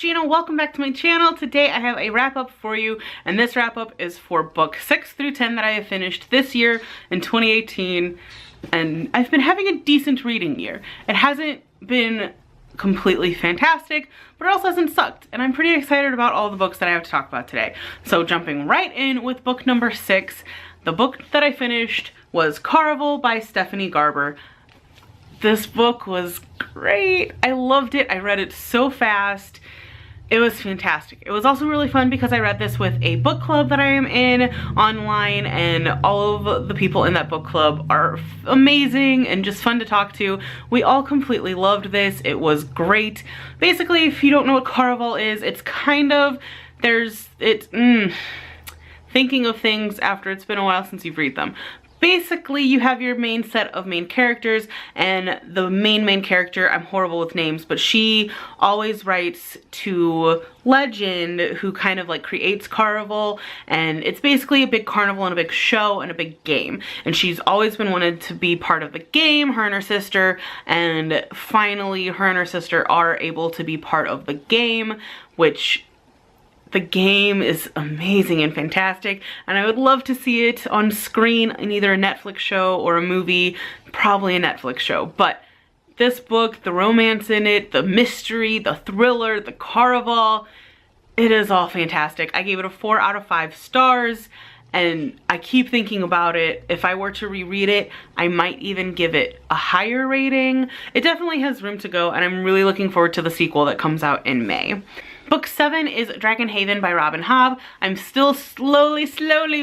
Gina, welcome back to my channel. Today I have a wrap up for you, and this wrap up is for book 6 through 10 that I have finished this year in 2018, and I've been having a decent reading year. It hasn't been completely fantastic, but it also hasn't sucked, and I'm pretty excited about all the books that I have to talk about today. So jumping right in with book number 6, the book that I finished was Carville by Stephanie Garber. This book was great. I loved it. I read it so fast. It was fantastic. It was also really fun because I read this with a book club that I am in online, and all of the people in that book club are amazing and just fun to talk to. We all completely loved this. It was great. Basically, if you don't know what Carville is, it's kind of, thinking of things after it's been a while since you've read them. Basically, you have your main set of main characters, and the main character, I'm horrible with names, but she always writes to Legend, who kind of like creates Carville, and it's basically a big carnival and a big show and a big game. And she's always been wanted to be part of the game, her and her sister, and finally her and her sister are able to be part of the game, which the game is amazing and fantastic, and I would love to see it on screen in either a Netflix show or a movie, probably a Netflix show. But this book, the romance in it, the mystery, the thriller, the Carville, it is all fantastic. I gave it a 4 out of 5 stars, and I keep thinking about it. If I were to reread it, I might even give it a higher rating. It definitely has room to go, and I'm really looking forward to the sequel that comes out in May. Book 7 is Dragon Haven by Robin Hobb. I'm still slowly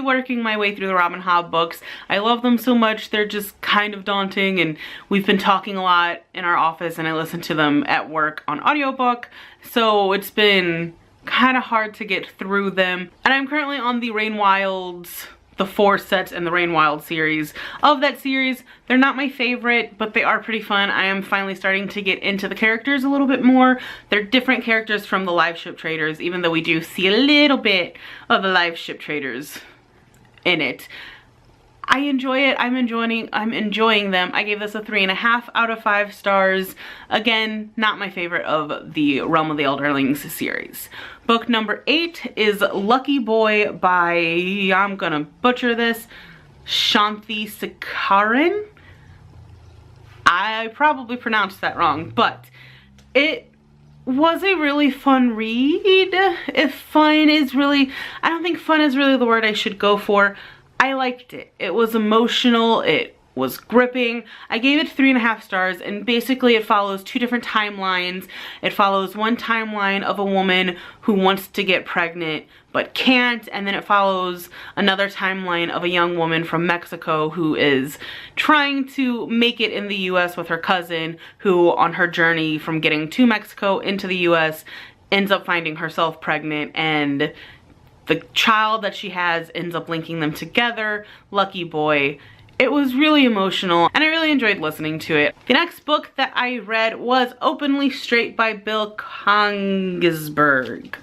working my way through the Robin Hobb books. I love them so much. They're just kind of daunting, and we've been talking a lot in our office, and I listen to them at work on audiobook, so it's been kind of hard to get through them. And I'm currently on the Rain Wilds, the 4 sets in the Rain Wild series. Of that series, they're not my favorite, but they are pretty fun. I am finally starting to get into the characters a little bit more. They're different characters from the live ship traders, even though we do see a little bit of the live ship traders in it. I enjoy it. I'm enjoying them. I gave this a 3.5 out of 5 stars. Again, not my favorite of the Realm of the Elderlings series. Book number 8 is Lucky Boy by, I'm gonna butcher this, Shanthi Sikaran. I probably pronounced that wrong, but it was a really fun read. If fun is really, I don't think fun is really the word I should go for. I liked it. It was emotional. It was gripping. I gave it 3.5 stars, and basically it follows 2 different timelines. It follows one timeline of a woman who wants to get pregnant but can't, and then it follows another timeline of a young woman from Mexico who is trying to make it in the US with her cousin, who on her journey from getting to Mexico into the US ends up finding herself pregnant, and the child that she has ends up linking them together. Lucky Boy. It was really emotional, and I really enjoyed listening to it. The next book that I read was Openly Straight by Bill Kongsberg.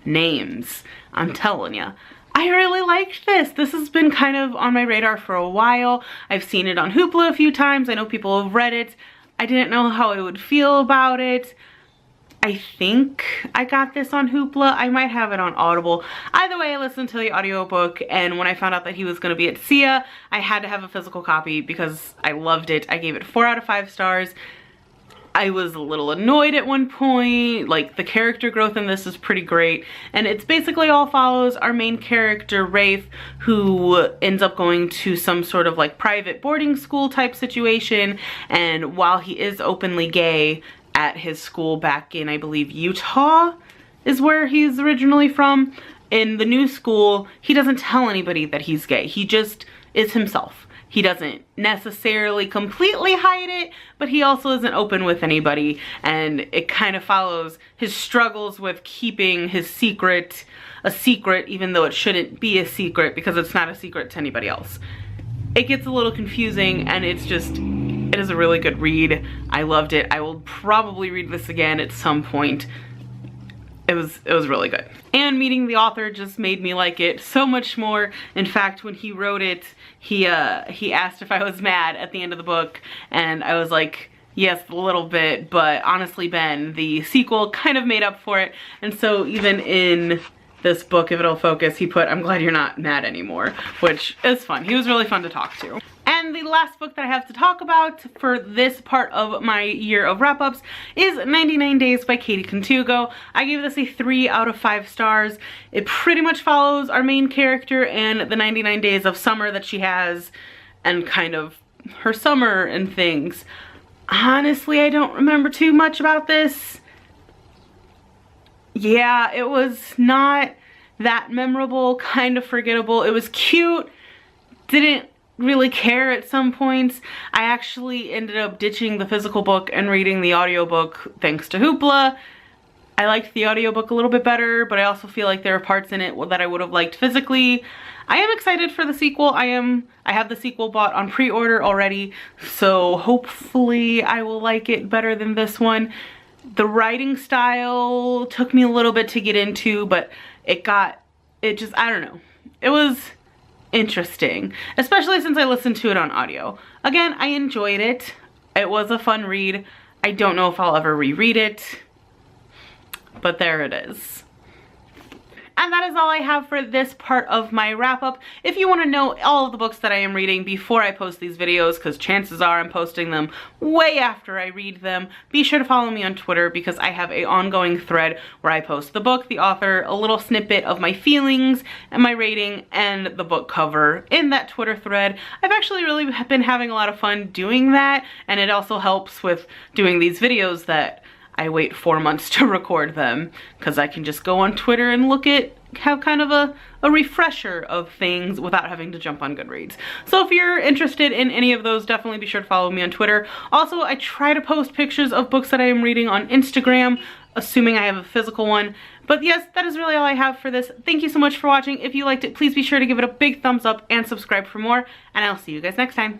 Names, I'm telling ya. I really liked this. This has been kind of on my radar for a while. I've seen it on Hoopla a few times. I know people have read it. I didn't know how I would feel about it. I think I got this on Hoopla. I might have it on Audible. Either way, I listened to the audiobook, and when I found out that he was going to be at SIA, I had to have a physical copy because I loved it. I gave it 4 out of 5 stars. I was a little annoyed at one point. Like, the character growth in this is pretty great, and it's basically all follows our main character, Rafe, who ends up going to some sort of like private boarding school type situation, and while he is openly gay at his school back in, I believe, Utah is where he's originally from. In the new school, he doesn't tell anybody that he's gay. He just is himself. He doesn't necessarily completely hide it, but he also isn't open with anybody, and it kind of follows his struggles with keeping his secret a secret, even though it shouldn't be a secret because it's not a secret to anybody else. It gets a little confusing, and it's just, it is a really good read. I loved it. I will probably read this again at some point. It was really good. And meeting the author just made me like it so much more. In fact, when he wrote it, he asked if I was mad at the end of the book, and I was like, yes, a little bit, but honestly, Ben, the sequel kind of made up for it. And so even in this book, if it'll focus, he put, "I'm glad you're not mad anymore," which is fun. He was really fun to talk to. And the last book that I have to talk about for this part of my year of wrap-ups is 99 Days by Katy Contigo. I gave this a 3 out of 5 stars. It pretty much follows our main character and the 99 days of summer that she has and kind of her summer and things. Honestly, I don't remember too much about this. Yeah, it was not that memorable, kind of forgettable. It was cute, didn't really care at some points. I actually ended up ditching the physical book and reading the audiobook thanks to Hoopla. I liked the audiobook a little bit better, but I also feel like there are parts in it that I would have liked physically. I am excited for the sequel. I have the sequel bought on pre-order already, so hopefully I will like it better than this one. The writing style took me a little bit to get into, but I don't know. It was interesting, especially since I listened to it on audio. Again, I enjoyed it. It was a fun read. I don't know if I'll ever reread it, but there it is. And that is all I have for this part of my wrap up. If you want to know all of the books that I am reading before I post these videos, because chances are I'm posting them way after I read them, be sure to follow me on Twitter because I have an ongoing thread where I post the book, the author, a little snippet of my feelings and my rating, and the book cover in that Twitter thread. I've actually really been having a lot of fun doing that, and it also helps with doing these videos that I wait 4 months to record them because I can just go on Twitter and have kind of a refresher of things without having to jump on Goodreads. So if you're interested in any of those, definitely be sure to follow me on Twitter. Also, I try to post pictures of books that I am reading on Instagram, assuming I have a physical one. But yes, that is really all I have for this. Thank you so much for watching. If you liked it, please be sure to give it a big thumbs up and subscribe for more, and I'll see you guys next time.